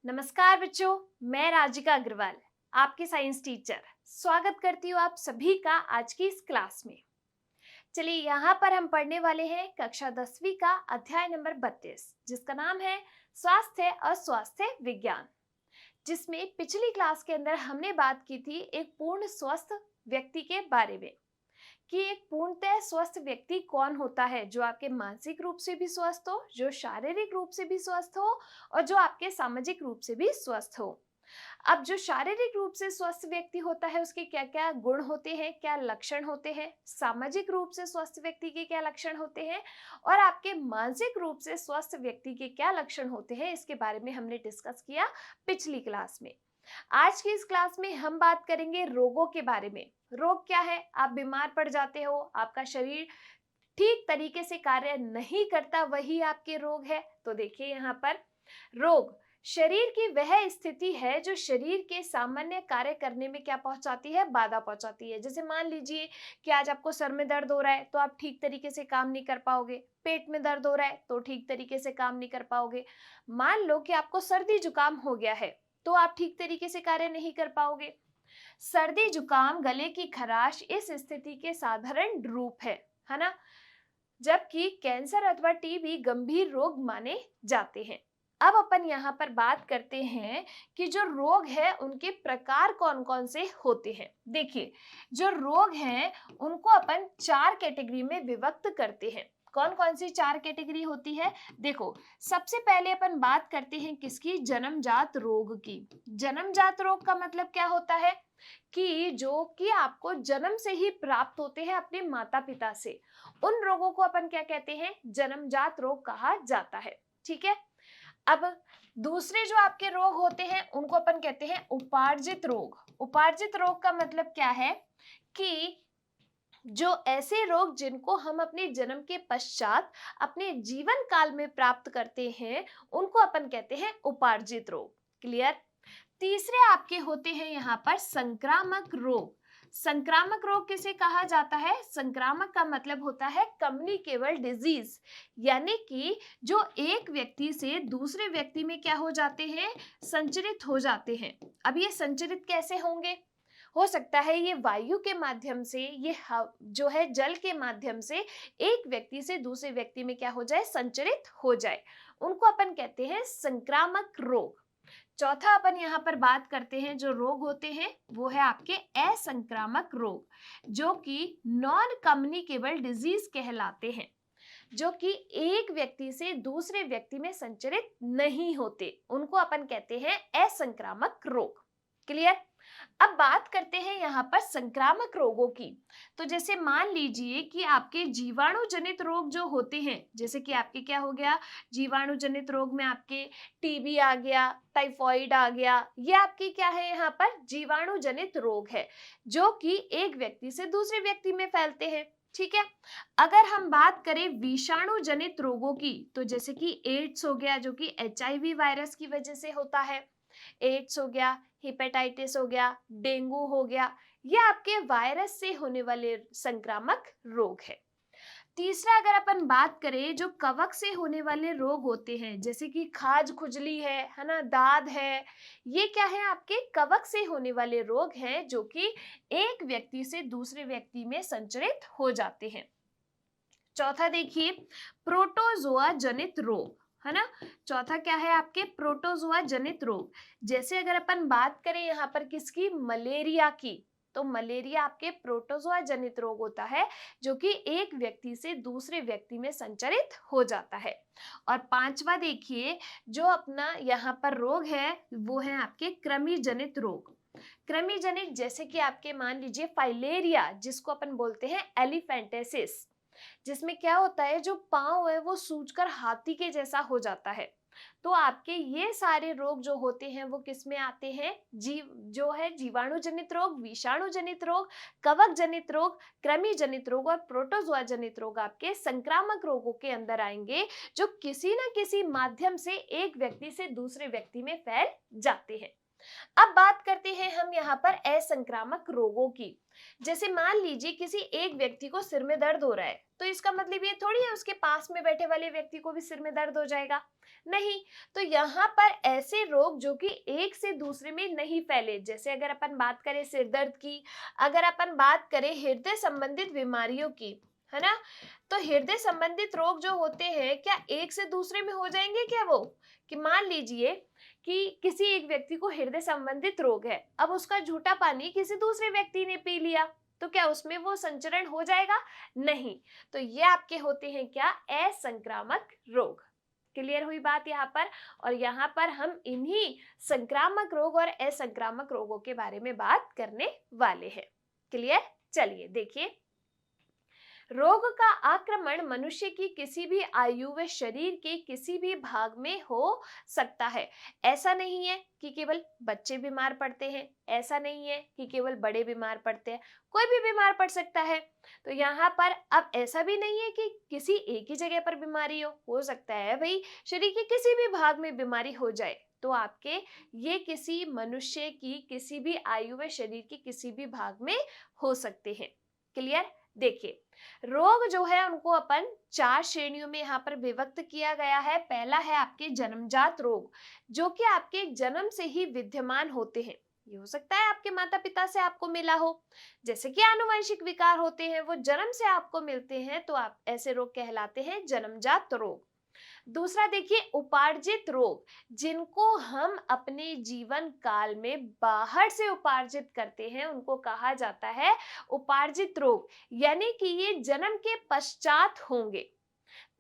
नमस्कार बच्चों, मैं राजिका अग्रवाल, आपकी साइंस टीचर। स्वागत करती हूँ आप सभी का आज की इस क्लास में। चलिए, यहाँ पर हम पढ़ने वाले हैं कक्षा 10वीं का अध्याय नंबर 32, जिसका नाम है स्वास्थ्य और स्वास्थ्य विज्ञान। जिसमें पिछली क्लास के अंदर हमने बात की थी एक पूर्ण स्वस्थ व्यक्ति के बारे में कि एक पूर्णतः स्वस्थ व्यक्ति कौन होता है, जो आपके मानसिक रूप से भी स्वस्थ हो, जो शारीरिक रूप से भी स्वस्थ हो और जो आपके सामाजिक रूप से भी स्वस्थ हो। अब जो शारीरिक रूप से स्वस्थ व्यक्ति होता है उसके क्या क्या गुण होते हैं, क्या लक्षण होते हैं, सामाजिक रूप से स्वस्थ व्यक्ति के क्या लक्षण होते हैं और आपके मानसिक रूप से स्वस्थ व्यक्ति के क्या लक्षण होते हैं, इसके बारे में हमने डिस्कस किया पिछली क्लास में। आज की इस क्लास में हम बात करेंगे रोगों के बारे में। रोग क्या है? आप बीमार पड़ जाते हो, आपका शरीर ठीक तरीके से कार्य नहीं करता, वही आपके रोग है। तो देखिए यहाँ पर रोग शरीर की वह स्थिति है जो शरीर के सामान्य कार्य करने में क्या पहुंचाती है? बाधा पहुंचाती है। जैसे मान लीजिए कि आज आपको सर में दर्द हो रहा है तो आप ठीक तरीके से काम नहीं कर पाओगे, पेट में दर्द हो रहा है तो ठीक तरीके से काम नहीं कर पाओगे। मान लो कि आपको सर्दी जुकाम हो गया है तो आप ठीक तरीके से कार्य नहीं कर पाओगे। सर्दी जुकाम, गले की खराश इस स्थिति के साधारण रूप है ना? जबकि कैंसर अथवा टीबी गंभीर रोग माने जाते हैं। अब अपन यहाँ पर बात करते हैं कि जो रोग है उनके प्रकार कौन कौन से होते हैं। देखिए, जो रोग हैं उनको अपन 4 कैटेगरी में विभक्त करते हैं। कौन कौन सी 4 कैटेगरी होती है? देखो, सबसे पहले अपन बात करते हैं किसकी? जन्मजात रोग की। जन्मजात रोग का मतलब क्या होता है कि जो कि आपको जन्म से ही प्राप्त होते हैं अपने माता पिता से, उन रोगों को अपन क्या कहते हैं? जन्मजात रोग कहा जाता है। ठीक है। अब दूसरे जो आपके रोग होते हैं उनको अपन कहते हैं उपार्जित रोग। उपार्जित रोग का मतलब क्या है कि जो ऐसे रोग जिनको हम अपने जन्म के पश्चात अपने जीवन काल में प्राप्त करते हैं उनको अपन कहते हैं उपार्जित रोग। क्लियर? तीसरे आपके होते हैं यहाँ पर संक्रामक रोग। संक्रामक रोग किसे कहा जाता है? संक्रामक का मतलब होता है कम्युनिकेबल डिजीज, यानी कि जो एक व्यक्ति से दूसरे व्यक्ति में क्या हो जाते हैं? संचरित हो जाते हैं। अब ये संचरित कैसे होंगे? हो सकता है ये वायु के माध्यम से, ये जो है जल के माध्यम से एक व्यक्ति से दूसरे व्यक्ति में क्या हो जाए? संचरित हो जाए। उनको अपन कहते हैं संक्रामक रोग। चौथा अपन यहाँ पर बात करते हैं जो रोग होते हैं वो है आपके असंक्रामक रोग, जो कि नॉन कम्युनिकेबल डिजीज कहलाते हैं, जो कि एक व्यक्ति से दूसरे व्यक्ति में संचरित नहीं होते। उनको अपन कहते हैं असंक्रामक रोग। क्लियर? अब बात करते हैं यहाँ पर संक्रामक रोगों की। तो जैसे मान लीजिए कि आपके जीवाणु जनित रोग जो होते हैं, जैसे कि आपके क्या हो गया? जीवाणु जनित रोग में आपके टीबी आ गया, टाइफॉइड आ गया, ये आपकी क्या है? यहाँ पर जीवाणु जनित रोग है जो कि एक व्यक्ति से दूसरे व्यक्ति में फैलते हैं। ठीक है। अगर हम बात करें विषाणु जनित रोगों की, तो जैसे कि एड्स हो गया जो कि एचआईवी वायरस की वजह से होता है, एड्स हो गया, हेपेटाइटिस हो गया, डेंगू हो गया, ये आपके वायरस से होने वाले संक्रामक रोग है। तीसरा अगर अपन बात करें जो कवक से होने वाले रोग होते हैं, जैसे कि खाज खुजली है ना, दाद है, ये क्या है? आपके कवक से होने वाले रोग हैं जो कि एक व्यक्ति से दूसरे व्यक्ति में संचरित हो जाते हैं। चौथा देखिए, प्रोटोजोआ जनित रोग, है ना। चौथा क्या है? आपके प्रोटोजोआ जनित रोग। जैसे अगर अपन बात करें यहाँ पर किसकी? मलेरिया की, तो मलेरिया आपके प्रोटोजोआ जनित रोग होता है जो कि एक व्यक्ति से दूसरे व्यक्ति में संचरित हो जाता है। और पांचवा देखिए जो अपना यहाँ पर रोग है वो है आपके कृमि जनित रोग। कृमि जनित जैसे कि आपके मान लीजिए फाइलेरिया, जिसको अपन बोलते हैं एलिफेंटेसिस, जिसमें क्या होता है? जो पांव है वो सूजकर हाथी के जैसा हो जाता है। तो आपके ये सारे रोग जो होते हैं वो किस में आते हैं? जो है जीवाणु जनित रोग, विषाणु जनित रोग, कवक जनित रोग, कृमि जनित रोग और प्रोटोजोआ जनित रोग आपके संक्रामक रोगों के अंदर आएंगे, जो किसी न किसी माध्यम से एक व्यक्ति से दूसरे व्यक्ति में फैल जाते हैं। अब बात करते हैं हम यहाँ पर असंक्रामक रोगों की। जैसे मान लीजिए किसी एक व्यक्ति को सिर में दर्द हो रहा है, तो इसका मतलब ये थोड़ी है उसके पास में बैठे वाले व्यक्ति को भी सिर में दर्द हो जाएगा, नहीं। तो यहाँ पर ऐसे रोग जो कि एक से दूसरे में नहीं फैले, जैसे अगर अपन बात करें सिर दर्द की, अगर अपन बात करें हृदय संबंधित बीमारियों की, है ना, तो हृदय संबंधित रोग जो होते हैं क्या एक से दूसरे में हो जाएंगे क्या वो, कि मान लीजिए कि किसी एक व्यक्ति को हृदय संबंधित रोग है, अब उसका झूठा पानी किसी दूसरे व्यक्ति ने पी लिया, तो क्या उसमें वो संचरण हो जाएगा, नहीं। तो ये आपके होते हैं क्या, असंक्रामक रोग। क्लियर हुई बात यहाँ पर। और यहाँ पर हम इन्हीं संक्रामक रोग और असंक्रामक रोगों के बारे में बात करने वाले हैं। क्लियर, चलिए देखिए, रोग का आक्रमण मनुष्य की किसी भी आयु व शरीर के किसी भी भाग में हो सकता है। ऐसा नहीं है कि केवल बच्चे बीमार पड़ते हैं, ऐसा नहीं है कि केवल बड़े बीमार पड़ते हैं, कोई भी बीमार पड़ सकता है। तो यहाँ पर अब ऐसा भी नहीं है कि किसी एक ही जगह पर बीमारी हो सकता है भाई शरीर के किसी भी भाग में बीमारी हो जाए, तो आपके ये किसी मनुष्य की किसी भी आयु व शरीर के किसी भी भाग में हो सकते हैं। क्लियर, देखिए रोग जो है उनको अपन 4 श्रेणियों में यहाँ पर विभक्त किया गया है। पहला है आपके जन्मजात रोग, जो कि आपके जन्म से ही विद्यमान होते हैं। ये हो सकता है आपके माता पिता से आपको मिला हो, जैसे कि आनुवंशिक विकार होते हैं वो जन्म से आपको मिलते हैं, तो आप ऐसे रोग कहलाते हैं जन्मजात रोग। दूसरा देखिए उपार्जित रोग, जिनको हम अपने जीवन काल में बाहर से उपार्जित करते हैं, उनको कहा जाता है उपार्जित रोग, यानी कि ये जन्म के पश्चात होंगे।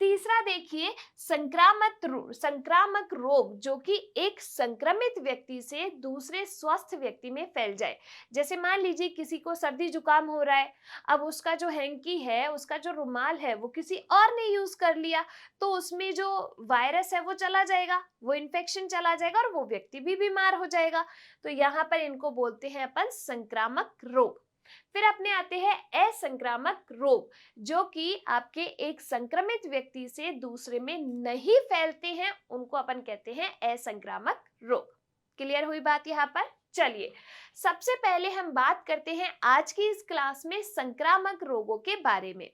तीसरा देखिए संक्रामक रोग, जो कि एक संक्रमित व्यक्ति से दूसरे स्वस्थ व्यक्ति में फैल जाए। जैसे मान लीजिए किसी को सर्दी जुकाम हो रहा है, अब उसका जो हैंकी है, उसका जो रुमाल है, वो किसी और ने यूज कर लिया, तो उसमें जो वायरस है वो चला जाएगा, वो इन्फेक्शन चला जाएगा और वो व्यक्ति भी बीमार हो जाएगा। तो यहाँ पर इनको बोलते हैं अपन संक्रामक रोग। फिर अपने आते हैं असंक्रामक रोग, जो कि आपके एक संक्रमित व्यक्ति से दूसरे में नहीं फैलते हैं, उनको अपन कहते हैं असंक्रामक रोग। क्लियर हुई बात यहाँ पर। चलिए सबसे पहले हम बात करते हैं आज की इस क्लास में संक्रामक रोगों के बारे में,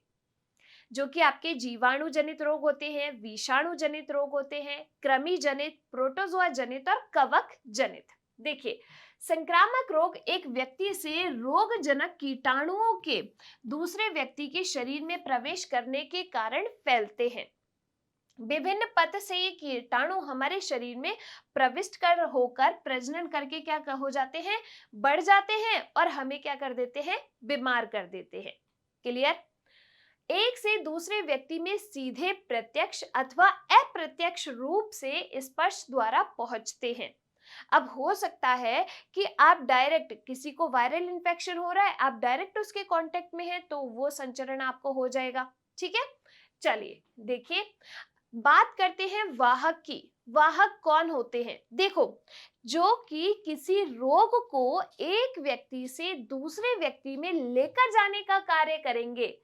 जो कि आपके जीवाणु जनित रोग होते हैं, विषाणु जनित रोग होते हैं, कृमि जनित, प्रोटोजोआ जनित और कवक जनित। देखिए संक्रामक रोग एक व्यक्ति से रोगजनक कीटाणुओं के दूसरे व्यक्ति के शरीर में प्रवेश करने के कारण फैलते हैं। विभिन्न पथ से ये कीटाणु हमारे शरीर में प्रविष्ट कर होकर प्रजनन करके क्या हो जाते हैं, बढ़ जाते हैं और हमें क्या कर देते हैं, बीमार कर देते हैं। क्लियर, एक से दूसरे व्यक्ति में सीधे प्रत्यक्ष अथवा अप्रत्यक्ष रूप से स्पर्श द्वारा पहुंचते हैं। अब हो सकता है कि आप डायरेक्ट, किसी को वायरल इन्फेक्शन हो रहा है, आप डायरेक्ट उसके कांटेक्ट में हैं, तो वो संचरण आपको हो जाएगा। ठीक है, चलिए देखिए बात करते हैं वाहक की। वाहक कौन होते हैं, देखो जो कि किसी रोग को एक व्यक्ति से दूसरे व्यक्ति में लेकर जाने का कार्य करेंगे,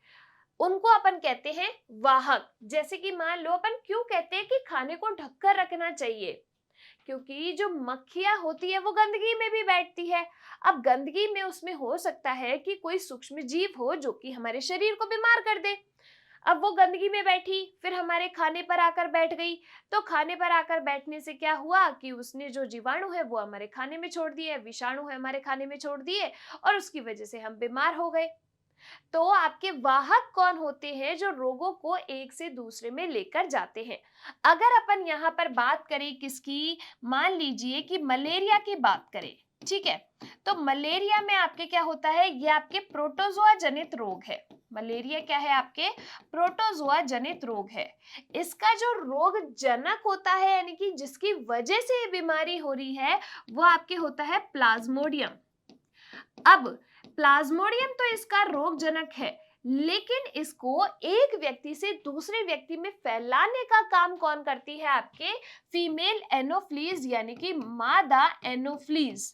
उनको अपन कहते हैं वाहक। जैसे कि मान लो अपन क्यों कहते हैं कि खाने को ढककर रखना चाहिए, क्योंकि जो मक्खियां होती है वो गंदगी में भी बैठती है। अब गंदगी में उसमें हो सकता है कि कोई सूक्ष्म जीव हो जो कि हमारे शरीर को बीमार कर दे। अब वो गंदगी में बैठी, फिर हमारे खाने पर आकर बैठ गई, तो खाने पर आकर बैठने से क्या हुआ कि उसने जो जीवाणु है वो हमारे खाने में छोड़ दिए, विषाणु है हमारे खाने में छोड़ दिए, और उसकी वजह से हम बीमार हो गए। तो आपके वाहक कौन होते हैं, जो रोगों को एक से दूसरे में लेकर जाते हैं। अगर अपन यहाँ पर बात करें किसकी, मान लीजिए कि मलेरिया की बात करें, ठीक है, तो मलेरिया में आपके क्या होता है, ये आपके प्रोटोजोआ जनित रोग है। मलेरिया क्या है, आपके प्रोटोजोआ जनित रोग है। इसका जो रोग जनक होता है, यानी कि जिसकी वजह से ये बीमारी हो रही है, वो आपके होता है प्लाज्मोडियम। अब प्लाज्मोडियम तो इसका रोगजनक है, लेकिन इसको एक व्यक्ति से दूसरे व्यक्ति में फैलाने का काम कौन करती है, आपके फीमेल एनोफ्लीज, यानी कि मादा एनोफ्लीज।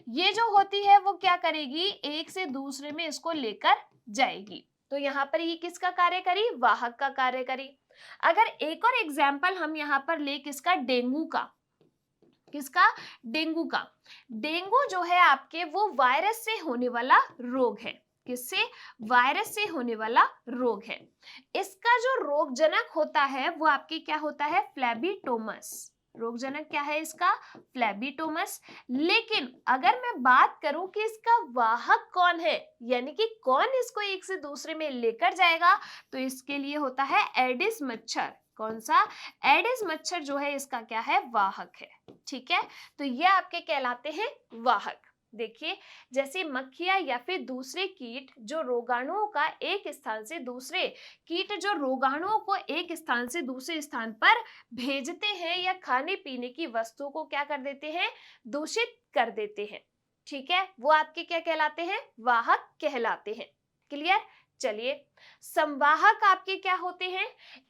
ये जो होती है वो क्या करेगी, एक से दूसरे में इसको लेकर जाएगी। तो यहाँ पर ये किसका कार्य करी, वाहक का कार्य करी। अगर एक और एग्जाम्पल हम यहाँ पर ले किसका, डेंगू का, किसका? डेंगू का। डेंगू जो है आपके वो वायरस से होने वाला रोग है। किससे? वायरस से होने वाला रोग है। इसका जो रोगजनक होता है वो आपके क्या होता है? फ्लैबिटोमस। रोगजनक क्या है इसका? फ्लैबिटोमस। लेकिन अगर मैं बात करूं कि इसका वाहक कौन है, यानी कि कौन इसको एक से दूसरे में लेकर जाएगा, तो इसके लिए होता है एडिस मच्छर। कौन सा? एडिस मच्छर जो है इसका क्या है? वाहक है। ठीक है, तो ये आपके कहलाते हैं वाहक। देखिए, जैसे मक्खियां या फिर दूसरे कीट जो रोगाणुओं का एक स्थान से दूसरे कीट जो रोगाणुओं को एक स्थान से दूसरे स्थान पर भेजते हैं या खाने पीने की वस्तुओं को क्या कर देते हैं? दूषित कर देते हैं। ठीक है, वो आपके क्या कहलाते हैं? वाहक कहलाते हैं। क्लियर? चलिए, संवाहक आपके क्या होते हैं?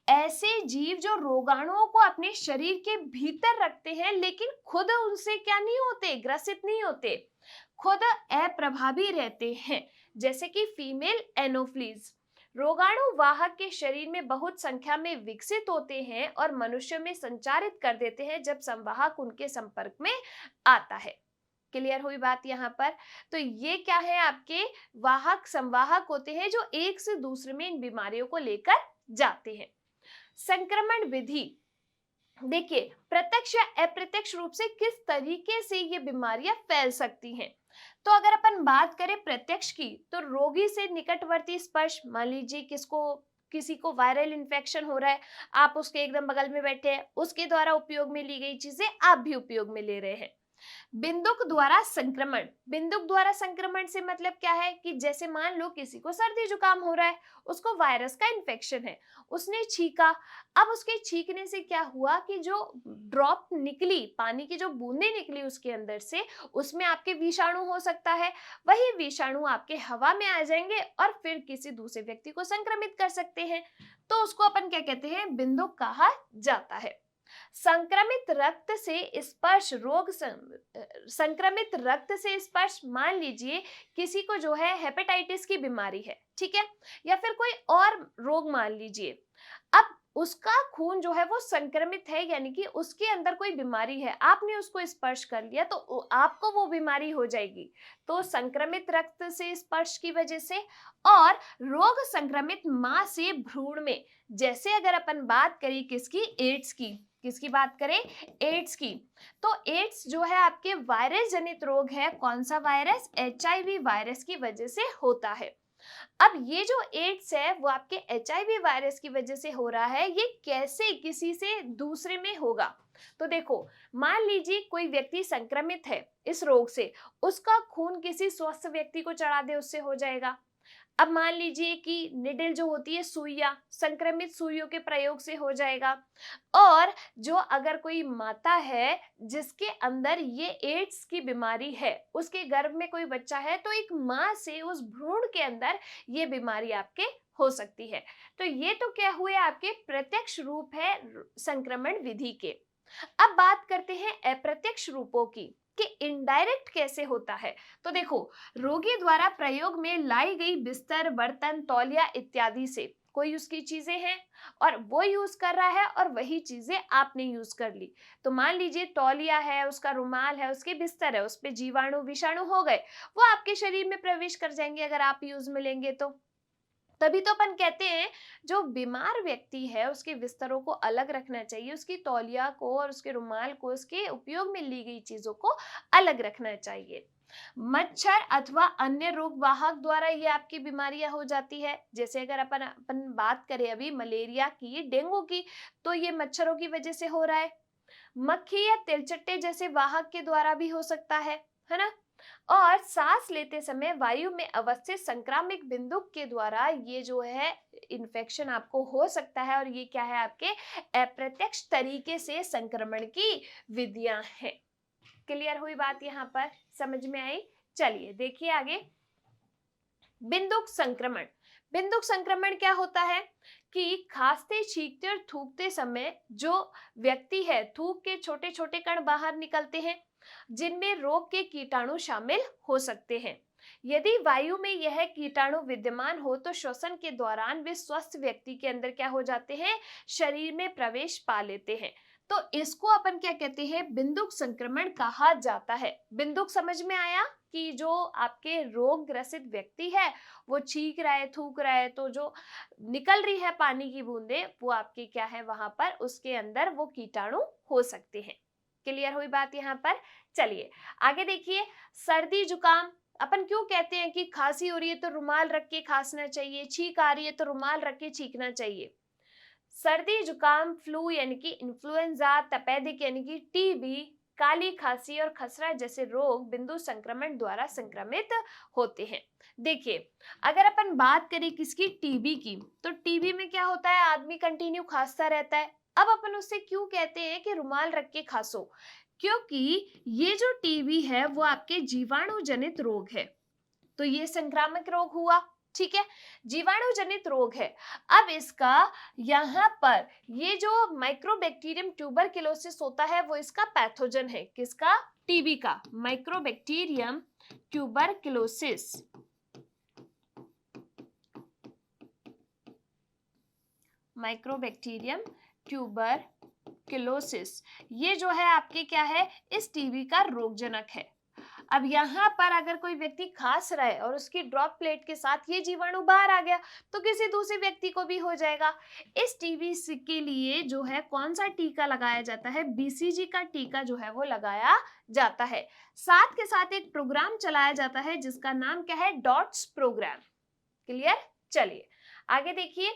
ऐसे जीव जो रोगाणुओं को अपने शरीर के भीतर रखते हैं लेकिन खुद उनसे क्या नहीं होते? ग्रसित नहीं होते, खुद अप्रभावी रहते हैं। जैसे कि फीमेल एनोफ्लीज। रोगाणु वाहक के शरीर में बहुत संख्या में विकसित होते हैं और मनुष्य में संचारित कर देते हैं जब संवाहक उनके संपर्क में आता है। क्लियर हुई बात यहाँ पर? तो ये क्या है? आपके वाहक संवाहक होते हैं जो एक से दूसरे में इन बीमारियों को लेकर जाते हैं। संक्रमण विधि, देखिए, प्रत्यक्ष या अप्रत्यक्ष रूप से किस तरीके से ये बीमारियां फैल सकती हैं। तो अगर अपन बात करें प्रत्यक्ष की, तो रोगी से निकटवर्ती स्पर्श, मान लीजिए किसी को वायरल इन्फेक्शन हो रहा है, आप उसके एकदम बगल में बैठे हैं, उसके द्वारा उपयोग में ली गई चीजें आप भी उपयोग में ले रहे हैं। बिंदुक द्वारा संक्रमण, बिंदुक द्वारा संक्रमण से मतलब क्या है कि जैसे मान लो किसी को सर्दी जुकाम हो रहा है, उसको वायरस का इन्फेक्शन है, उसने छींका, अब उसके छींकने से क्या हुआ कि जो ड्रॉप निकली, पानी की जो बूंदें निकली उसके अंदर से, उसमें आपके विषाणु हो सकता है। वही विषाणु आपके हवा में आ जाएंगे और फिर किसी दूसरे व्यक्ति को संक्रमित कर सकते हैं। तो उसको अपन क्या कहते हैं? बिंदुक कहा जाता है। संक्रमित रक्त से स्पर्श रोग संक्रमित रक्त से स्पर्श, मान लीजिए किसी को जो है हेपेटाइटिस की बीमारी है, ठीक है, या फिर कोई और रोग मान लीजिए, अब उसका खून जो है वो संक्रमित है, यानी कि उसके अंदर कोई बीमारी है, आपने उसको स्पर्श कर लिया तो आपको वो बीमारी हो जाएगी। तो संक्रमित रक्त से स्पर्श की वजह से, और रोग संक्रमित मां से भ्रूण में, जैसे अगर अपन बात करें किसकी? एड्स की। किसकी बात करें? एड्स की। तो एड्स जो है आपके वायरस जनित रोग है। कौन सा वायरस? HIV वायरस की वजह से होता है। अब ये जो एड्स है वो आपके HIV वायरस की वजह से हो रहा है। ये कैसे किसी से दूसरे में होगा? तो देखो, मान लीजिए कोई व्यक्ति संक्रमित है इस रोग से, उसका खून किसी स्वस्थ व्यक्ति को चढ़ा दे, उससे हो जाएगा। अब मान लीजिए कि निडल जो होती है, सुइयां, संक्रमित सुइयों के प्रयोग से हो जाएगा। और जो अगर कोई माता है जिसके अंदर ये एड्स की बीमारी है, उसके गर्भ में कोई बच्चा है, तो एक मां से उस भ्रूण के अंदर ये बीमारी आपके हो सकती है। तो ये तो क्या हुए? आपके प्रत्यक्ष रूप है संक्रमण विधि के। अब बात करते हैं अप्रत्यक्ष रूपों की कि इनडायरेक्ट कैसे होता है। तो देखो, रोगी द्वारा प्रयोग में लाई गई बिस्तर, बर्तन, तौलिया इत्यादि से कोई उसकी चीजें हैं और वो यूज कर रहा है और वही चीजें आपने यूज कर ली। तो मान लीजिए तौलिया है, उसका रुमाल है, उसके बिस्तर है, उस पे जीवाणु विषाणु हो गए, वो आपके शरीर में प्रवेश कर जाएंगे अगर आप यूज में लेंगे तो। तभी तो अपन कहते हैं जो बीमार व्यक्ति है उसके बिस्तरों को अलग रखना चाहिए, उसकी तौलिया को और उसके रुमाल को, उसके उपयोग में ली गई चीजों को अलग रखना चाहिए। मच्छर अथवा अन्य रोग वाहक द्वारा ये आपकी बीमारियां हो जाती है। जैसे अगर अपन बात करें अभी मलेरिया की, डेंगू की, तो ये मच्छरों की वजह से हो रहा है। मक्खी या तिलचट्टे जैसे वाहक के द्वारा भी हो सकता है ना। और सांस लेते समय वायु में अवस्थित संक्रामक बिंदु के द्वारा ये जो है इन्फेक्शन आपको हो सकता है। और ये क्या है? आपके अप्रत्यक्ष तरीके से संक्रमण की विधियां हैं। क्लियर हुई बात? यहाँ पर समझ में आई? चलिए देखिए आगे। बिंदुक संक्रमण। बिंदुक संक्रमण क्या होता है कि खांसते, छींकते और थूकते समय जो व्यक्ति है, थूक के छोटे छोटे कण बाहर निकलते हैं जिनमें रोग के कीटाणु शामिल हो सकते हैं। यदि वायु में यह कीटाणु विद्यमान हो तो श्वसन के दौरान वे स्वस्थ व्यक्ति के अंदर क्या हो जाते हैं? शरीर में प्रवेश पा लेते हैं। तो इसको अपन क्या कहते हैं, बिंदुक संक्रमण कहा जाता है। बिंदुक समझ में आया कि जो आपके रोग ग्रसित व्यक्ति है वो छींक रहा है, थूक रहा है, तो जो निकल रही है पानी की बूंदे वो आपके क्या है, वहां पर उसके अंदर वो कीटाणु हो सकते हैं। क्लियर हुई बात यहाँ पर। चलिए आगे देखिए, सर्दी जुकाम, अपन क्यों कहते हैं कि खांसी हो रही है तो रुमाल रख के खांसना चाहिए, छींक आ रही है तो रुमाल रख के छींकना चाहिए। सर्दी जुकाम, फ्लू यानी कि इन्फ्लुएंजा, तपेदिक यानी कि टीबी, काली खांसी और खसरा जैसे रोग बिंदु संक्रमण द्वारा संक्रमित होते हैं। देखिए अगर अपन बात करें किसकी, टीबी की, तो टीबी में क्या होता है, आदमी कंटिन्यू खांसता रहता है। अब अपन उससे क्यों कहते हैं कि रुमाल रख के खांसो, क्योंकि ये जो टीबी है वो आपके जीवाणु जनित रोग है, तो ये संक्रामक रोग हुआ। ठीक है, जीवाणु जनित रोग है। अब इसका यहाँ पर ये जो माइक्रोबैक्टीरियम ट्यूबरकुलोसिस होता है वो इसका पैथोजन है, किसका, टीबी का, माइक्रोबैक्टीरियम ट्यूबरकुलोसिस। माइक्रोबैक्टीरियम ट्यूबरकुलोसिस ये जो है आपके क्या है, इस टीबी का रोगजनक है। अब यहाँ पर अगर कोई व्यक्ति खांस रहा है और उसकी ड्रॉप प्लेट के साथ ये जीवाणु बाहर आ गया तो किसी दूसरे व्यक्ति को भी हो जाएगा। इस टीबी के लिए जो है कौन सा टीका लगाया जाता है, बीसीजी का टीका जो है वो लगाया जाता है। साथ के साथ एक प्रोग्राम चलाया जाता है जिसका नाम क्या है, डॉट्स प्रोग्राम। क्लियर। चलिए आगे देखिए,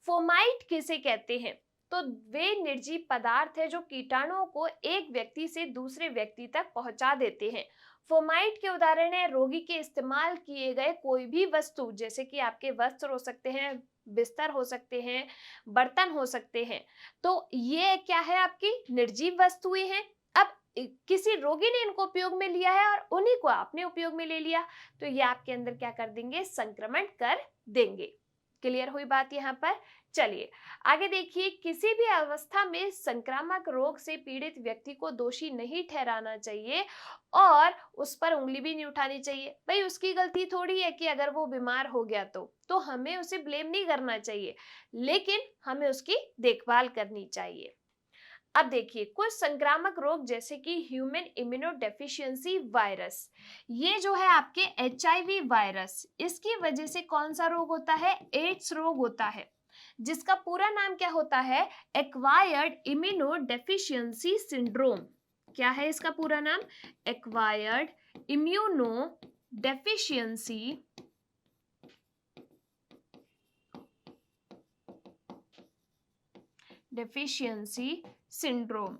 फोमाइट किसे कहते हैं, तो वे निर्जीव पदार्थ है जो कीटाणुओं को एक व्यक्ति से दूसरे व्यक्ति तक पहुंचा देते हैं। फोमाइट के उदाहरण है रोगी के इस्तेमाल किए गए कोई भी वस्तु, जैसे कि आपके वस्त्र हो सकते हैं, बिस्तर हो सकते हैं, बर्तन हो सकते हैं, तो ये क्या है, आपकी निर्जीव वस्तुएं हैं। अब किसी रोगी ने इनको उपयोग में लिया है और उन्हीं को आपने उपयोग में ले लिया, तो ये आपके अंदर क्या कर देंगे, संक्रमण कर देंगे। क्लियर हुई बात यहाँ पर। चलिए आगे देखिए, किसी भी अवस्था में संक्रामक रोग से पीड़ित व्यक्ति को दोषी नहीं ठहराना चाहिए और उस पर उंगली भी नहीं उठानी चाहिए। भाई उसकी गलती थोड़ी है कि अगर वो बीमार हो गया तो हमें उसे ब्लेम नहीं करना चाहिए, लेकिन हमें उसकी देखभाल करनी चाहिए। अब देखिए कुछ संक्रामक रोग जैसे कि ह्यूमन इम्यूनोडेफिशिएंसी वायरस, ये जो है आपके एचआईवी वायरस, इसकी वजह से कौन सा रोग होता है, एड्स रोग होता है, जिसका पूरा नाम क्या होता है, एक्वायर्ड इम्यूनोडेफिशिएंसी सिंड्रोम। क्या है इसका पूरा नाम, एक्वायर्ड इम्यूनोडेफिशिएंसी सिंड्रोम।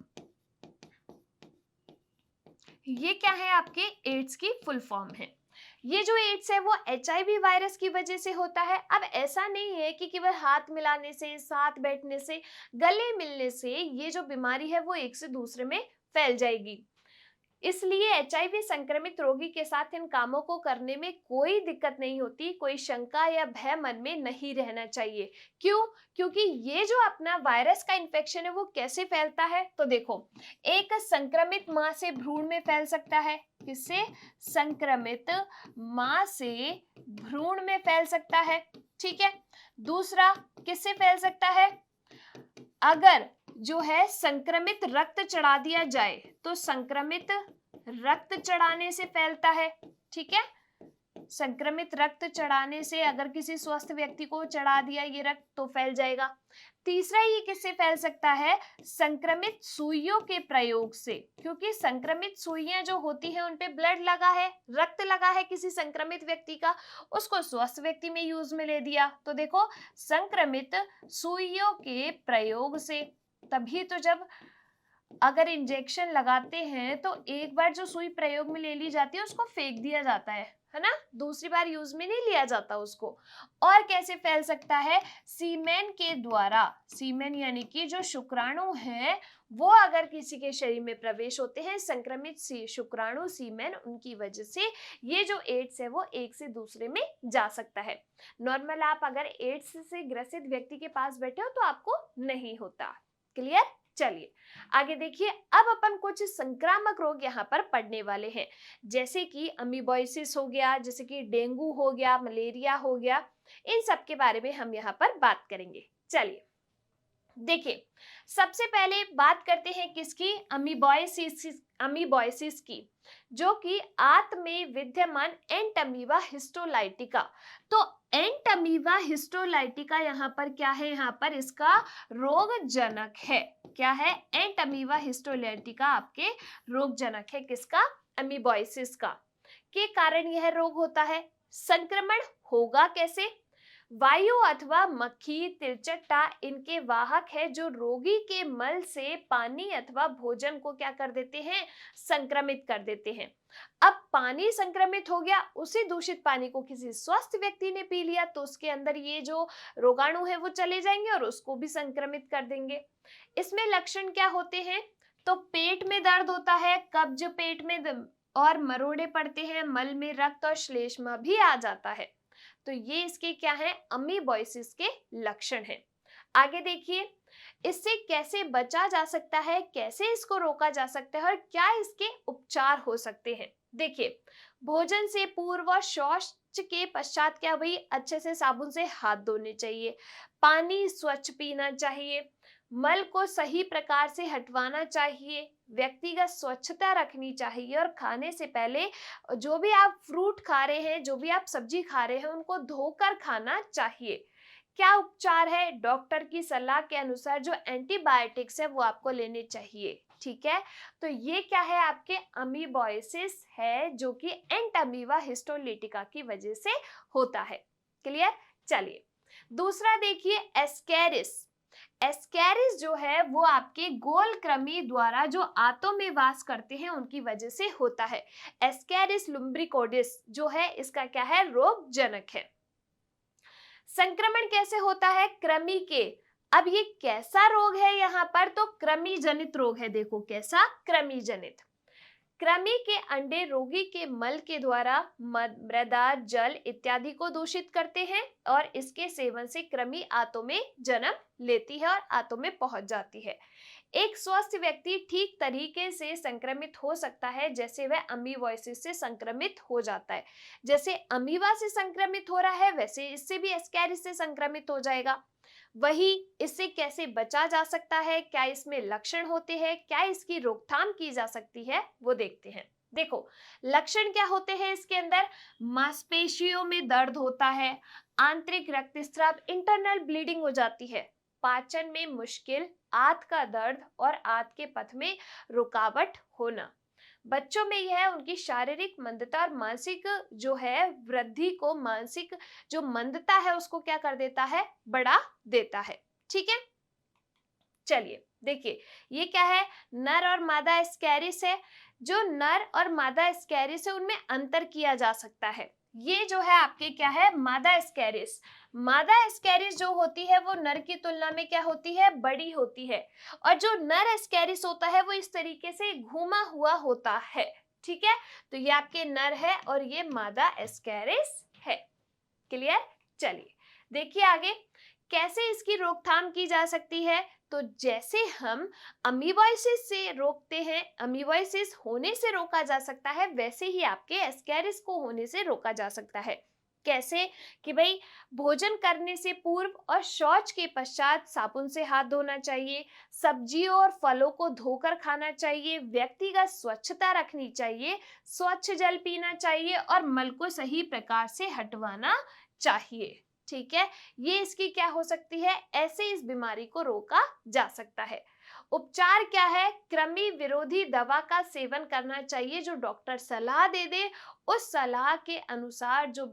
ये क्या है, आपके एड्स की फुल फॉर्म है। ये जो एड्स है वो एचआईवी वायरस की वजह से होता है। अब ऐसा नहीं है कि केवल हाथ मिलाने से, साथ बैठने से, गले मिलने से ये जो बीमारी है वो एक से दूसरे में फैल जाएगी। इसलिए एचआईवी संक्रमित रोगी के साथ इन कामों को करने में कोई दिक्कत नहीं होती, कोई शंका या भय मन में नहीं रहना चाहिए। क्यों? क्योंकि ये जो अपना वायरस का इन्फेक्शन है वो कैसे फैलता है, तो देखो, एक संक्रमित मां से भ्रूण में फैल सकता है। किससे? संक्रमित मां से भ्रूण में फैल सकता है। ठीक है। दूसरा किससे फैल सकता है, अगर जो है संक्रमित रक्त चढ़ा दिया जाए तो संक्रमित रक्त चढ़ाने से फैलता है। ठीक है, संक्रमित रक्त चढ़ाने से अगर किसी स्वस्थ व्यक्ति को चढ़ा दिया ये रक्त तो फैल जाएगा। तीसरा ये किससे फैल सकता है, संक्रमित सुइयों के प्रयोग से, क्योंकि संक्रमित सुइयां जो होती हैं उनपे ब्लड लगा है, रक्त लगा है किसी संक्रमित व्यक्ति का, उसको स्वस्थ व्यक्ति में यूज में ले दिया, तो देखो संक्रमित सुइयों के प्रयोग से। तभी तो जब अगर इंजेक्शन लगाते हैं तो एक बार जो सुई प्रयोग में ले ली जाती है उसको फेंक दिया जाता है ना, दूसरी बार यूज में नहीं लिया जाता उसको। और कैसे फैल सकता है, सीमेन के द्वारा। सीमेन यानी कि जो शुक्राणु हैं वो अगर किसी के शरीर में प्रवेश होते हैं, संक्रमित शुक्राणु सीमेन, उनकी वजह से ये जो एड्स है वो एक से दूसरे में जा सकता है। नॉर्मल आप अगर एड्स से ग्रसित व्यक्ति के पास बैठे हो तो आपको नहीं होता। क्लियर। चलिए आगे देखिए, अब अपन कुछ संक्रामक रोग यहाँ पर पढ़ने वाले हैं, जैसे कि अमीबोइसिस हो गया, जैसे कि डेंगू हो गया, मलेरिया हो गया, इन सब के बारे में हम यहाँ पर बात करेंगे। चलिए देखिए, सबसे पहले बात करते हैं किसकी, अमीबॉयसिस की, जो कि आंत में विद्यमान एंटमीबा हिस्टोलाइटिका। तो एंटमीबा हिस्टोलाइटिका यहाँ पर क्या है, यहाँ पर इसका रोगजनक है। क्या है, एंटमीबा हिस्टोलाइटिका आपके रोगजनक है, किसका, अमीबॉयसिस का। के कारण यह रोग होता है। संक्रमण होगा कैसे, वायु अथवा मक्खी, तिलचट्टा इनके वाहक है, जो रोगी के मल से पानी अथवा भोजन को क्या कर देते हैं, संक्रमित कर देते हैं। अब पानी संक्रमित हो गया, उसी दूषित पानी को किसी स्वस्थ व्यक्ति ने पी लिया तो उसके अंदर ये जो रोगाणु है वो चले जाएंगे और उसको भी संक्रमित कर देंगे। इसमें लक्षण क्या होते हैं, तो पेट में दर्द होता है, कब्ज पेट में और मरोड़े पड़ते हैं, मल में रक्त और श्लेष्मा भी आ जाता है। तो ये इसके क्या है, अमीबॉयसिस के लक्षण हैं। आगे देखिए, इससे कैसे बचा जा सकता है, कैसे इसको रोका जा सकता है और क्या इसके उपचार हो सकते हैं। देखिए, भोजन से पूर्व और शौच के पश्चात क्या भाई, अच्छे से साबुन से हाथ धोने चाहिए, पानी स्वच्छ पीना चाहिए, मल को सही प्रकार से हटवाना चाहिए, व्यक्तिगत स्वच्छता रखनी चाहिए और खाने से पहले जो भी आप फ्रूट खा रहे हैं, जो भी आप सब्जी खा रहे हैं, उनको धोकर खाना चाहिए। क्या उपचार है, डॉक्टर की सलाह के अनुसार जो एंटीबायोटिक्स है वो आपको लेने चाहिए। ठीक है, तो ये क्या है, आपके अमीबॉयसिस है, जो कि एंटमीबा हिस्टोलिटिका की वजह से होता है। क्लियर। चलिए दूसरा देखिए, एस्केरिस। एस्केरिस जो है वो आपके गोल कृमि द्वारा जो आंतों में वास करते हैं उनकी वजह से होता है। एस्केरिस लुम्ब्रिकोइडिस जो है, इसका क्या है, रोगजनक है। संक्रमण कैसे होता है, कृमि के। अब ये कैसा रोग है यहाँ पर, तो कृमि जनित रोग है। देखो कैसा, कृमि जनित। कृमि के अंडे रोगी के मल के द्वारा मृदा, जल इत्यादि को दूषित करते हैं और इसके सेवन से कृमि आंतों में जन्म लेती है और आंतों में पहुंच जाती है। एक स्वस्थ व्यक्ति ठीक तरीके से संक्रमित हो सकता है, जैसे वह अमीबॉयसिस से संक्रमित हो जाता है। जैसे अमीबा से संक्रमित हो रहा है, वैसे इससे भी एस्केरिस से संक्रमित हो जाएगा। वही इससे कैसे बचा जा सकता है, क्या इसमें लक्षण होते हैं, क्या इसकी रोकथाम की जा सकती है, वो देखते हैं। देखो लक्षण क्या होते हैं इसके अंदर, मांसपेशियों में दर्द होता है, आंतरिक रक्तस्राव इंटरनल ब्लीडिंग हो जाती है, पाचन में मुश्किल, आंत का दर्द और आंत के पथ में रुकावट होना। बच्चों में यह उनकी शारीरिक मंदता और मानसिक जो है वृद्धि को, मानसिक जो मंदता है उसको क्या कर देता है, बढ़ा देता है। ठीक है, चलिए देखिए ये क्या है, नर और मादा एस्केरिस है। जो नर और मादा एस्केरिस है उनमें अंतर किया जा सकता है। ये जो है आपके क्या है, मादा एस्केरिस। मादा एस्केरिस जो होती है वो नर की तुलना में क्या होती है, बड़ी होती है। और जो नर एस्केरिस होता है वो इस तरीके से घुमा हुआ होता है। ठीक है, तो ये आपके नर है और ये मादा एस्केरिस है। क्लियर। चलिए देखिए आगे कैसे इसकी रोकथाम की जा सकती है। तो जैसे हम अमीबॉयसिस से रोकते हैं, अमीबॉयसिस होने से रोका जा सकता है, वैसे ही आपके एस्केरिस को होने से रोका जा सकता है। कैसे कि भाई भोजन करने से पूर्व और शौच के पश्चात साबुन से हाथ धोना चाहिए, सब्जियों और फलों को धोकर खाना चाहिए, व्यक्तिगत स्वच्छता रखनी चाहिए, स्वच्छ जल पीना चाहिए और मल को सही प्रकार से हटवाना चाहिए। ठीक है, ये इसकी क्या हो सकती है, ऐसे इस बीमारी को रोका जा सकता है। उपचार क्या है, कृमि विरोधी दवा का सेवन करना चाहिए, जो डॉक्टर सलाह दे दे उस सलाह के अनुसार जो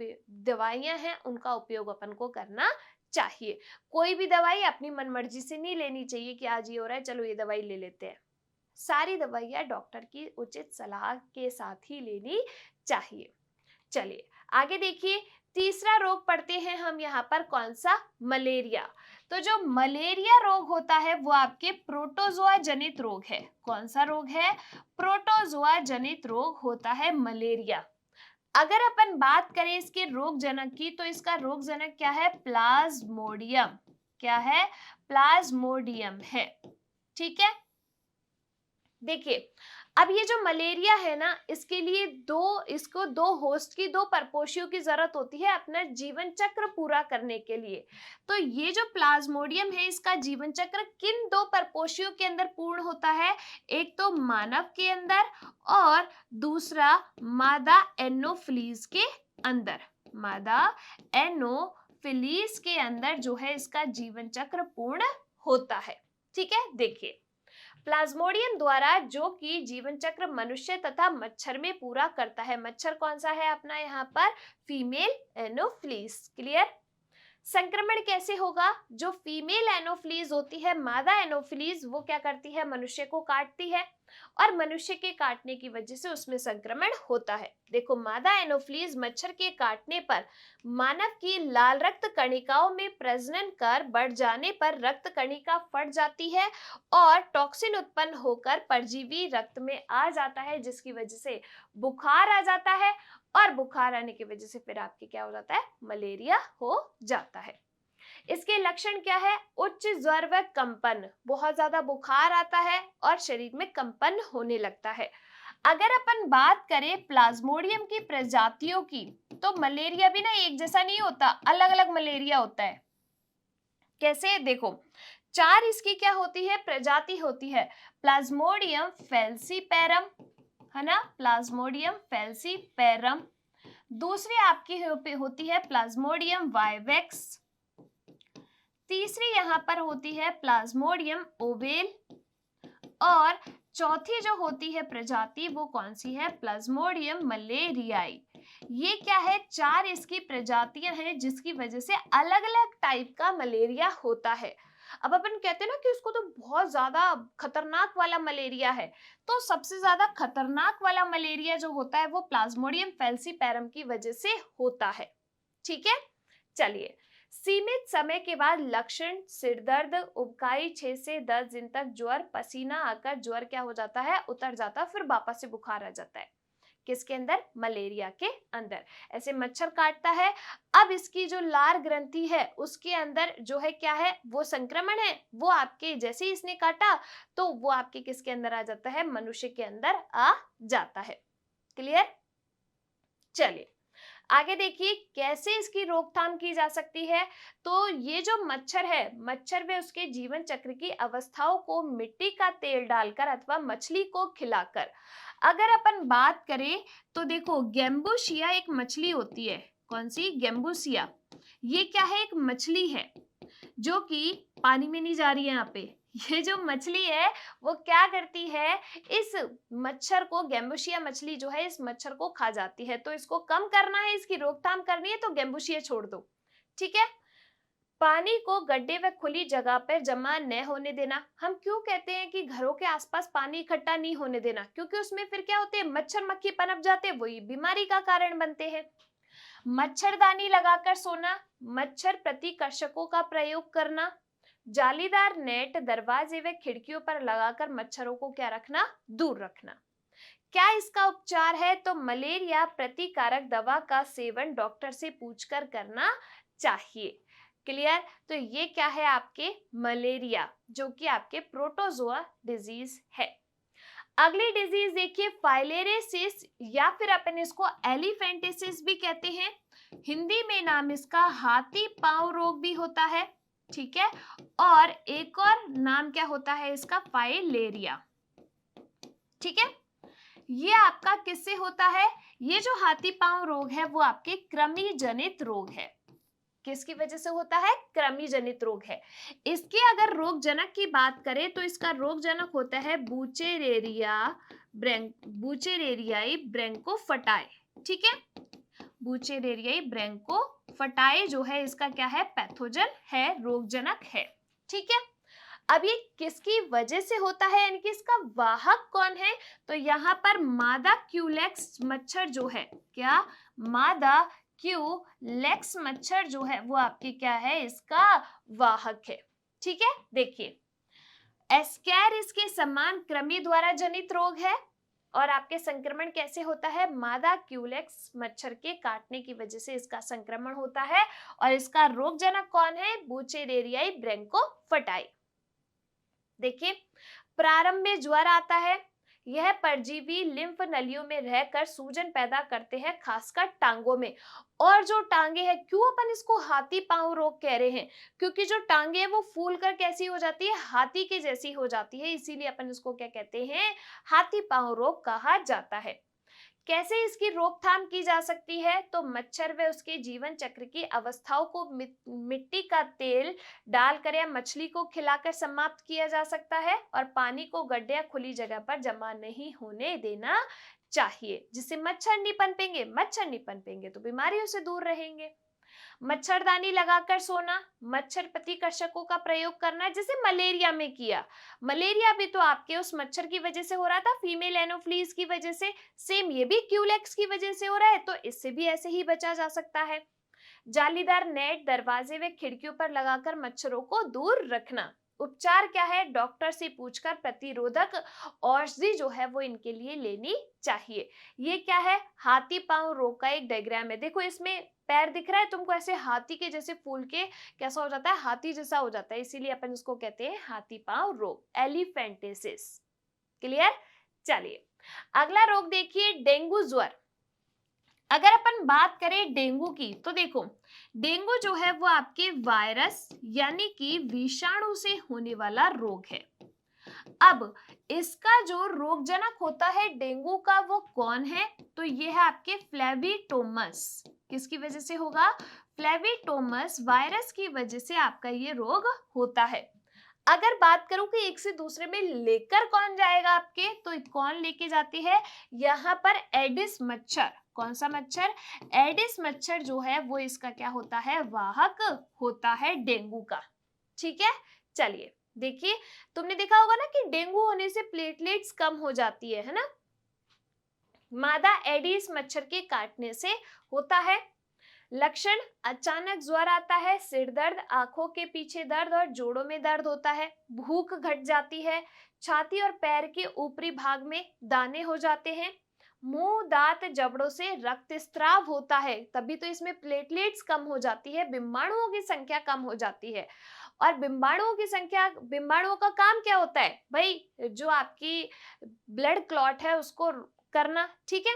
दवाइयां हैं उनका उपयोग अपन को करना चाहिए। कोई भी दवाई अपनी मनमर्जी से नहीं लेनी चाहिए कि आज ये हो रहा है चलो ये दवाई ले लेते हैं। सारी दवाइयां डॉक्टर की उचित सलाह के साथ ही लेनी चाहिए। चलिए आगे देखिए, तीसरा रोग पढ़ते हैं हम यहाँ पर, कौन सा, मलेरिया। तो जो मलेरिया रोग होता है वो आपके प्रोटोजोआ जनित रोग है। कौन सा रोग है, प्रोटोजोआ जनित रोग होता है मलेरिया। अगर अपन बात करें इसके रोग जनक की, तो इसका रोग जनक क्या है, प्लाज्मोडियम। क्या है, प्लाज्मोडियम है। ठीक है, देखिए अब ये जो मलेरिया है ना, इसके लिए इसको दो होस्ट की, दो परपोषियों की जरूरत होती है अपना जीवन चक्र पूरा करने के लिए। तो ये जो प्लाज्मोडियम है, इसका जीवन चक्र किन दो परपोषियों के अंदर पूर्ण होता है? एक तो मानव के अंदर और दूसरा मादा एनोफिलीज के अंदर। मादा एनोफिलीज के अंदर जो है इसका जीवन चक्र पूर्ण होता है। ठीक है, देखिए प्लाज्मोडियम द्वारा जो कि जीवन चक्र मनुष्य तथा मच्छर में पूरा करता है। मच्छर कौन सा है अपना यहाँ पर? Female Anopheles. क्लियर? संक्रमण कैसे होगा? जो फीमेल एनोफ्लीज होती है, मादा एनोफ्लीज, वो क्या करती है? मनुष्य को काटती है और मनुष्य के काटने की वजह से उसमें संक्रमण होता है। देखो, मादा एनोफ्लीज मच्छर के काटने पर मानव की लाल रक्त कणिकाओं में प्रजनन कर बढ़ जाने पर रक्त कणिका फट जाती है और टॉक्सिन उत्पन्न होकर परजीवी रक्त में आ जाता है, जिसकी वजह से बुखार आ जाता है और बुखार आने की वजह से फिर आपके क्या हो जाता है? मलेरिया हो जाता है। इसके लक्षण क्या है? उच्च ज्वर व कंपन, बहुत ज्यादा बुखार आता है और शरीर में कंपन होने लगता है। अगर अपन बात करें प्लाज्मोडियम की प्रजातियों की, तो मलेरिया भी ना एक जैसा नहीं होता, अलग अलग मलेरिया होता है। कैसे? देखो, 4 इसकी क्या होती है? प्रजाति होती है। प्लाज्मोडियम फैल्सीपेरम, है ना, प्लाज्मोडियम फैल्सीपेरम। दूसरी आपकी होती है प्लाज्मोडियम वाइवेक्स। तीसरी यहाँ पर होती है प्लाज्मोडियम ओवेल और चौथी जो होती है प्रजाति वो कौन सी है? प्लाज्मोडियम मलेरियाई। ये क्या है? 4 इसकी प्रजातियां हैं जिसकी वजह से अलग अलग टाइप का मलेरिया होता है। अब अपन कहते हैं ना कि उसको तो बहुत ज्यादा खतरनाक वाला मलेरिया है, तो सबसे ज्यादा खतरनाक वाला मलेरिया जो होता है वो प्लाज्मोडियम फैल्सीपेरम की वजह से होता है। ठीक है, चलिए। सीमित समय के बाद लक्षण सिर दर्द, उबकाई, 6 से 10 दिन तक ज्वर, पसीना आकर ज्वर क्या हो जाता है? उतर जाता है, फिर वापस से बुखार आ जाता है। किसके अंदर? मलेरिया के अंदर। ऐसे मच्छर काटता है, अब इसकी जो लार ग्रंथि है उसके अंदर जो है क्या है? वो संक्रमण है, वो आपके जैसे ही इसने काटा तो वो आपके किसके अंदर आ जाता है? मनुष्य के अंदर आ जाता है। क्लियर? चलिए आगे देखिए कैसे इसकी रोकथाम की जा सकती है। तो ये जो मच्छर है, मच्छर व उसके जीवन चक्र की अवस्थाओं को मिट्टी का तेल डालकर अथवा मछली को खिलाकर, अगर अपन बात करें तो देखो गेम्बुसिया एक मछली होती है। कौन सी? गेम्बुसिया। ये क्या है? एक मछली है जो कि पानी में नहीं जा रही है। यहाँ पे ये जो मछली है वो क्या करती है? इस मच्छर को, गेम्बुसिया मछली जो है इस मच्छर को खा जाती है। तो इसको कम करना है, इसकी रोकथाम करनी है, तो गेम्बुसिया छोड़ दो। ठीक है। पानी को गड्ढे व खुली जगह पर जमा न होने देना। हम क्यों कहते हैं कि घरों के आसपास पानी इकट्ठा नहीं होने देना? क्योंकि उसमें फिर क्या होते हैं? मच्छर मक्खी पनप जाते हैं, वही बीमारी का कारण बनते हैं। मच्छरदानी लगाकर सोना, मच्छर प्रतिकर्षकों का प्रयोग करना, जालीदार नेट दरवाजे व खिड़कियों पर लगाकर मच्छरों को क्या रखना? दूर रखना। क्या इसका उपचार है? तो मलेरिया प्रतिकारक दवा का सेवन डॉक्टर से पूछकर करना चाहिए। क्लियर? तो ये क्या है? आपके मलेरिया, जो कि आपके प्रोटोजोआ डिजीज है। अगली डिजीज देखिए फाइलेरियासिस, या फिर अपन इसको एलिफेंटिसिस भी कहते हैं। हिंदी में नाम इसका हाथी पांव रोग भी होता है। ठीक है, और एक और नाम क्या होता है इसका? फाइलेरिया। ठीक है, ये आपका किससे होता है? ये जो हाथी पांव रोग है वो आपके कृमि जनित रोग है। किसकी वजह से होता है? कृमि जनित रोग है। इसके अगर रोग जनक की बात करें तो इसका रोग जनक होता है बुचेरेरियाई ब्रैंकोफटाई। ठीक है, बुचेरेरियाई ब्रैंकोफटाई जो है इसका क्या है? पैथोजन है, रोग जनक है। ठीक है, अब ये किसकी वजह से होता है, यानी कि इसका वाहक कौन है? तो यहाँ पर मादा क्यूलेक्स मच्छर जो है, क्या? मादा क्यूलेक्स मच्छर जो है वो आपके क्या है? इसका वाहक है। ठीक है, देखिए एस्केर इसके समान कृमि द्वारा जनित रोग है और आपके संक्रमण कैसे होता है? मादा क्यूलेक्स मच्छर के काटने की वजह से इसका संक्रमण होता है और इसका रोग जनक कौन है? बुचेरेरियाई ब्रैंकोफटाई। देखिए प्रारंभ में ज्वर आता है, यह परजीवी लिम्फ नलियों में रहकर सूजन पैदा करते हैं, खासकर टांगों में। और जो टांगे हैं, क्यों अपन इसको हाथी पांव रोग कह रहे हैं? क्योंकि जो टांगे हैं वो फूल कर कैसी हो जाती है, हाथी के जैसी हो जाती है, इसीलिए अपन इसको क्या कहते हैं, हाथी पांव रोग कहा जाता है। कैसे इसकी रोकथाम की जा सकती है? तो मच्छर व उसके जीवन चक्र की अवस्थाओं को मिट्टी का तेल डालकर या मछली को खिलाकर समाप्त किया जा सकता है, और पानी को गड्ढे या खुली जगह पर जमा नहीं होने देना चाहिए, जिससे मच्छर नहीं पनपेंगे तो बीमारियों से दूर रहेंगे। मच्छरदानी लगाकर सोना, मच्छर प्रतिकर्षकों का प्रयोग करना, जैसे मलेरिया में किया। मलेरिया भी तो आपके उस मच्छर की वजह से हो रहा था, फीमेल एनोफ्लीज की वजह से। सेम ये भी क्यूलेक्स की वजह से हो रहा है, तो इससे भी ऐसे ही बचा जा सकता है। जालीदार नेट दरवाजे व खिड़कियों पर लगाकर मच्छरों को दूर रखना। उपचार क्या है? डॉक्टर से पूछकर प्रतिरोधक औषधि जो है वो इनके लिए लेनी चाहिए। ये क्या है? हाथी पांव रोग का एक डायग्राम है। देखो इसमें पैर दिख रहा है तुमको, ऐसे हाथी के जैसे फूल के कैसा हो जाता है, हाथी जैसा हो जाता है, इसीलिए अपन इसको कहते हैं हाथी पांव रोग, एलिफेंटेसिस। क्लियर? चलिए अगला रोग देखिए, डेंगू ज्वर। अगर अपन बात करें डेंगू की, तो देखो डेंगू जो है वो आपके वायरस यानी कि विषाणु से होने वाला रोग है। अब इसका जो रोगजनक होता है डेंगू का, वो कौन है? तो ये है आपके फ्लेविटोमस। किसकी वजह से होगा? फ्लेविटोमस वायरस की वजह से आपका ये रोग होता है। अगर बात करूं कि एक से दूसरे में लेकर कौन जाएगा आपके, तो कौन लेके जाती है? यहाँ पर एडिस मच्छर। कौन सा मच्छर? एडिस मच्छर जो है वो इसका क्या होता है, वाहक होता है डेंगू का। ठीक है, चलिए देखिए, तुमने देखा होगा ना कि डेंगू होने से प्लेटलेट्स कम हो जाती है ना? मादा एडिस मच्छर के काटने से होता है। लक्षण: अचानक ज्वर आता है, सिर दर्द, आंखों के पीछे दर्द और जोड़ों में दर्द होता है, भूख घट जाती है, छाती और पैर के ऊपरी भाग में दाने हो जाते हैं, मुंह, दांत, जबड़ों से रक्तस्राव होता है, तभी तो इसमें प्लेटलेट्स कम हो जाती है, बिम्बाणुओं की संख्या कम हो जाती है। और बिम्बाणुओं का काम क्या होता है भाई? जो आपकी ब्लड क्लॉट है उसको करना। ठीक है,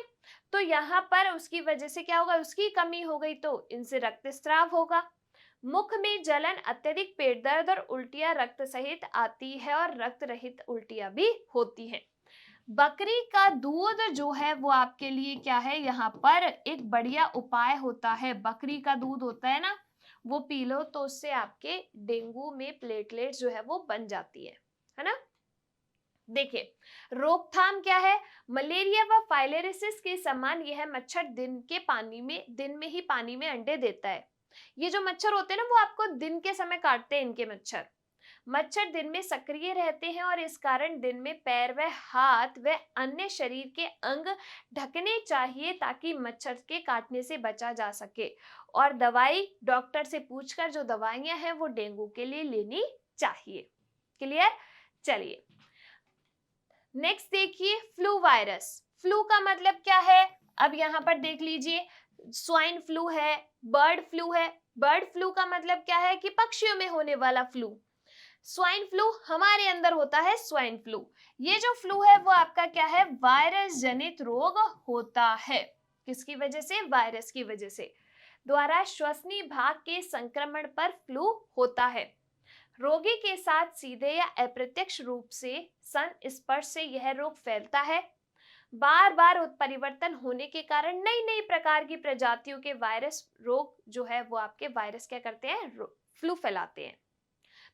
तो यहाँ पर उसकी वजह से क्या होगा, उसकी कमी हो गई तो इनसे रक्तस्राव होगा। मुख में जलन, अत्यधिक पेट दर्द और उल्टियां रक्त सहित आती है, और रक्त रहित उल्टियां भी होती हैं। बकरी का दूध जो है वो आपके लिए क्या है, यहाँ पर एक बढ़िया उपाय होता है। बकरी का दूध होता है ना, वो पी लो तो उससे आपके डेंगू में प्लेटलेट्स जो है वो बन जाती है ना? देखिए रोकथाम क्या है? मलेरिया व फाइलेरिसिस के समान यह मच्छर दिन में ही पानी में अंडे देता है। ये जो मच्छर होते हैं ना, वो आपको दिन के समय काटते हैं। इनके मच्छर दिन में सक्रिय रहते हैं, और इस कारण दिन में पैर व हाथ व अन्य शरीर के अंग ढकने चाहिए, ताकि मच्छर के काटने से बचा जा सके। और दवाई डॉक्टर से पूछकर जो दवाइयां हैं वो डेंगू के लिए लेनी चाहिए। क्लियर? चलिए नेक्स्ट देखिए, फ्लू वायरस। फ्लू का मतलब क्या है? अब यहाँ पर देख लीजिए, स्वाइन फ्लू है, बर्ड फ्लू है। बर्ड फ्लू का मतलब क्या है कि पक्षियों में होने वाला फ्लू। स्वाइन फ्लू हमारे अंदर होता है स्वाइन फ्लू। ये जो फ्लू है वो आपका क्या है, वायरस जनित रोग होता है। किसकी वजह से? वायरस की वजह से, द्वारा श्वसनीय भाग के संक्रमण पर फ्लू होता है। रोगी के साथ सीधे या अप्रत्यक्ष रूप से संस्पर्श से यह रोग फैलता है। बार बार उत्परिवर्तन होने के कारण नई नई प्रकार की प्रजातियों के वायरस रोग जो है वो आपके वायरस क्या करते हैं, फ्लू फैलाते हैं।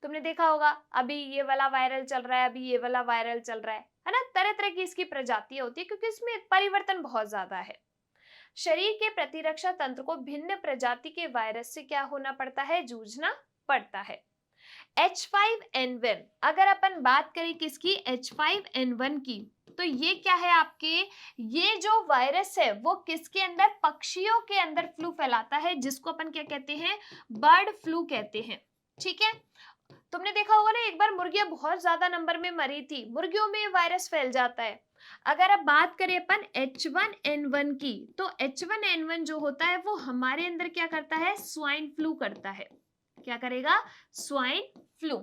तुमने देखा होगा अभी ये वाला वायरल चल रहा है, अभी ये वाला वायरल चल रहा है ना? तरह तरह की इसकी प्रजातियां होती है, क्योंकि इसमें परिवर्तन बहुत ज्यादा है। शरीर के प्रतिरक्षा तंत्र को भिन्न प्रजाति के वायरस से क्या होना पड़ता है, जूझना पड़ता है। H5N1, अगर अपन बात करें किसकी, H5N1 की, तो ये क्या है आपके, ये जो वायरस है वो किसके अंदर, पक्षियों के अंदर फ्लू फैलाता है, जिसको अपन क्या कहते हैं, बर्ड फ्लू कहते हैं। ठीक है, तुमने देखा होगा ना, एक बार मुर्गियां बहुत ज्यादा नंबर में मरी थी, मुर्गियों में वायरस फैल जाता है। अगर अब बात करें अपन H1N1 की, तो H1N1 जो होता है वो हमारे अंदर क्या करता है, स्वाइन फ्लू करता है। क्या करेगा, स्वाइन फ्लू।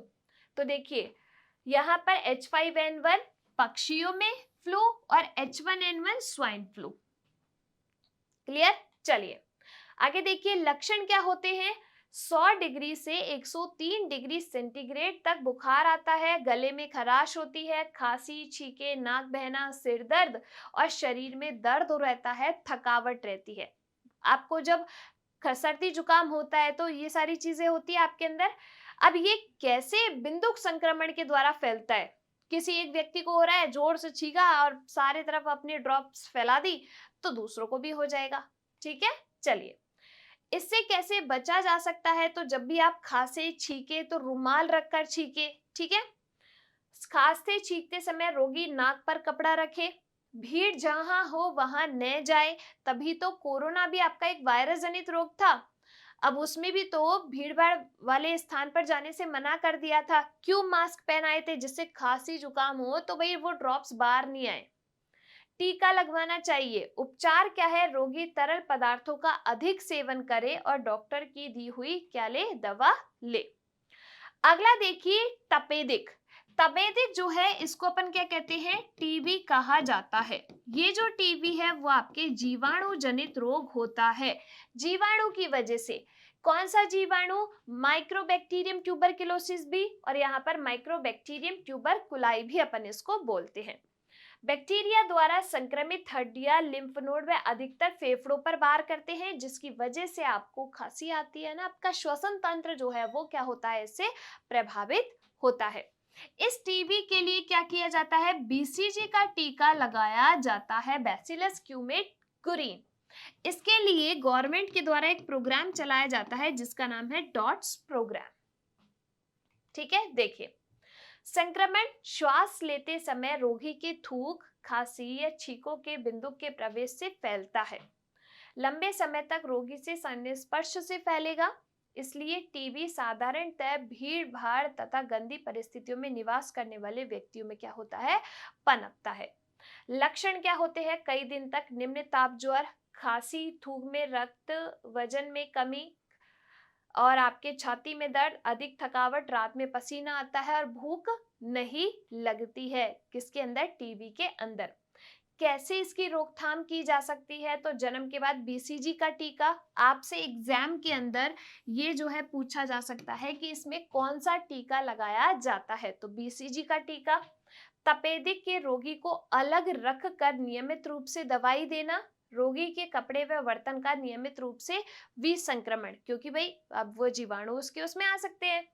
तो देखिए यहाँ पर H5N1 पक्षियों में, फ्लू और H1N1 स्वाइन फ्लू। क्लियर? चलिए आगे देखिए लक्षण क्या होते हैं। 100 डिग्री से 103 डिग्री सेंटीग्रेड तक बुखार आता है, गले में खराश होती है, खांसी, छींके, नाक बहना, सिर दर्द और शरीर में दर्द रहता है, थकावट रहती है। आपको जब सर्दी जुकाम होता है तो ये सारी चीजें होती है आपके अंदर। अब ये कैसे बिंदुक संक्रमण के द्वारा फैलता है। किसी एक व्यक्ति को हो रहा है, जोर से छींका और सारे तरफ अपनी ड्रॉप्स फैला दी तो दूसरों को भी हो जाएगा। ठीक है, चलिए इससे कैसे बचा जा सकता है। तो जब भी आप खांसे छींके तो रुमाल रखकर छींके। ठीक है, खांसते छींकते समय रोगी नाक पर कपड़ा रखे, भीड़ जहां हो वहां न जाए। तभी तो कोरोना भी आपका एक वायरस जनित रोग था, अब उसमें भी तो भीड़ भाड़ वाले स्थान पर जाने से मना कर दिया था। क्यों मास्क पहनाए थे? जिससे खांसी जुकाम हो तो भाई वो ड्रॉप्स बाहर नहीं आए। टीका लगवाना चाहिए। उपचार क्या है? रोगी तरल पदार्थों का अधिक सेवन करे और डॉक्टर की दी हुई क्या ले? दवा ले। अगला देखिए तपेदिक। तपेदिक जो है इसको अपन क्या कहते हैं? टीबी कहा जाता है। ये जो टीबी है वो आपके जीवाणु जनित रोग होता है। जीवाणु की वजह से। कौन सा जीवाणु? माइक्रोबैक्टीरियम ट्यूबरकुलोसिस भी, और यहाँ पर माइक्रोबैक्टीरियम ट्यूबरकुलाई भी अपन इसको बोलते हैं। बैक्टीरिया द्वारा संक्रमित हड्डियां लिम्फ नोड व अधिकतर फेफड़ों पर वार करते हैं, जिसकी वजह से आपको खांसी आती है ना। आपका श्वसन तंत्र जो है वो क्या होता है? इससे प्रभावित होता है। इस टीबी के लिए क्या किया जाता है? बीसीजी का टीका लगाया जाता है, बैसिलस क्यूमेट इसके लिए गवर्नमेंट के द्वारा एक प्रोग्राम चलाया जाता है जिसका नाम है डॉट्स प्रोग्राम। ठीक है, देखिए संक्रमण श्वास लेते समय रोगी के थूक, खांसी या छींकों के बिंदु के प्रवेश से फैलता है। लंबे समय तक रोगी से संस्पर्श से फैलेगा। इसलिए टीबी साधारणतः भीड़ भाड़ तथा गंदी परिस्थितियों में निवास करने वाले व्यक्तियों में क्या होता है? पनपता है। लक्षण क्या होते हैं? कई दिन तक निम्न ताप, ज्वर, खांसी, थूक में रक्त, वजन में कमी और आपके छाती में दर्द, अधिक थकावट, रात में पसीना आता है और भूख नहीं लगती है। किसके अंदर? टीबी के अंदर। कैसे इसकी रोकथाम की जा सकती है? तो जन्म के बाद बीसीजी का टीका। आपसे एग्जाम के अंदर ये जो है पूछा जा सकता है कि इसमें कौन सा टीका लगाया जाता है, तो बीसीजी का टीका। तपेदिक के रोगी को अलग रख कर नियमित रूप से दवाई देना। रोगी के कपड़े व बर्तन का नियमित रूप से विसंक्रमण, क्योंकि भाई अब वो जीवाणु उसमें आ सकते हैं।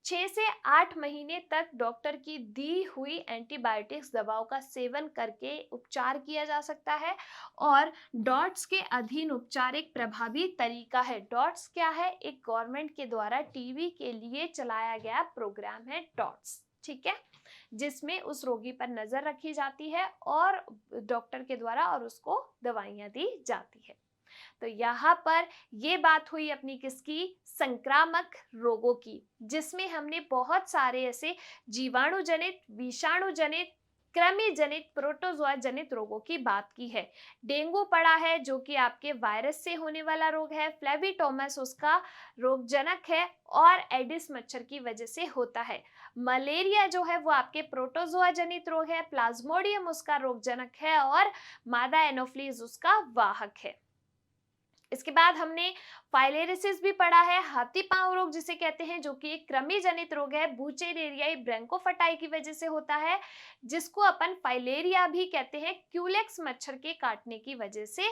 6 से 8 महीने तक डॉक्टर की दी हुई एंटीबायोटिक्स दवाओं का सेवन करके उपचार किया जा सकता है। और डॉट्स के अधीन उपचार एक प्रभावी तरीका है। डॉट्स क्या है? एक गवर्नमेंट के द्वारा टीबी के लिए चलाया गया प्रोग्राम है डॉट्स। ठीक है, जिसमें उस रोगी पर नजर रखी जाती है और डॉक्टर के द्वारा और उसको दवाइयां दी जाती है। तो यहाँ पर ये बात हुई अपनी किसकी? संक्रामक रोगों की, जिसमें हमने बहुत सारे ऐसे जीवाणु जनित, विषाणु जनित, कृमि जनित, प्रोटोजोआ जनित रोगों की बात की है। डेंगू पड़ा है जो कि आपके वायरस से होने वाला रोग है। फ्लेविटोमस उसका रोगजनक है और एडिस मच्छर की वजह से होता है। मलेरिया जो है वो आपके प्रोटोजोआ जनित रोग है। प्लाज्मोडियम उसका रोगजनक है और मादा एनोफ्लीज उसका वाहक है। इसके बाद हमने फाइलेरिसिस भी पढ़ा है, हाथी पांव रोग जिसे कहते हैं, जो कि एक कृमि जनित रोग है। बूचेरेरियाई ब्रोंकोफाइटाई की वजह से होता है, जिसको अपन फाइलेरिया भी कहते हैं, क्यूलेक्स मच्छर के काटने की वजह से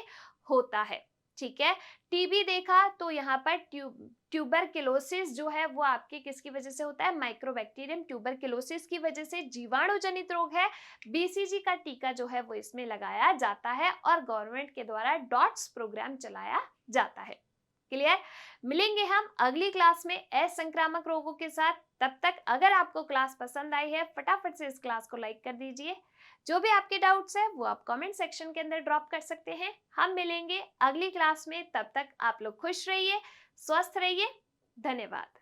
होता है। ठीक है, टीबी देखा तो यहाँ पर ट्यूबरकुलोसिस जो है वो आपके किसकी वजह से होता है? माइक्रोबैक्टीरियम ट्यूबरकुलोसिस की वजह से जीवाणु जनित रोग है। बीसीजी का टीका जो है वो इसमें लगाया जाता है और गवर्नमेंट के द्वारा डॉट्स प्रोग्राम चलाया जाता है। क्लियर? मिलेंगे हम अगली क्लास में असंक्रामक रोगों के साथ। तब तक अगर आपको क्लास पसंद आई है फटाफट से इस क्लास को लाइक कर दीजिए। जो भी आपके डाउट्स है वो आप कमेंट सेक्शन के अंदर ड्रॉप कर सकते हैं। हम मिलेंगे अगली क्लास में, तब तक आप लोग खुश रहिए, स्वस्थ रहिए। धन्यवाद।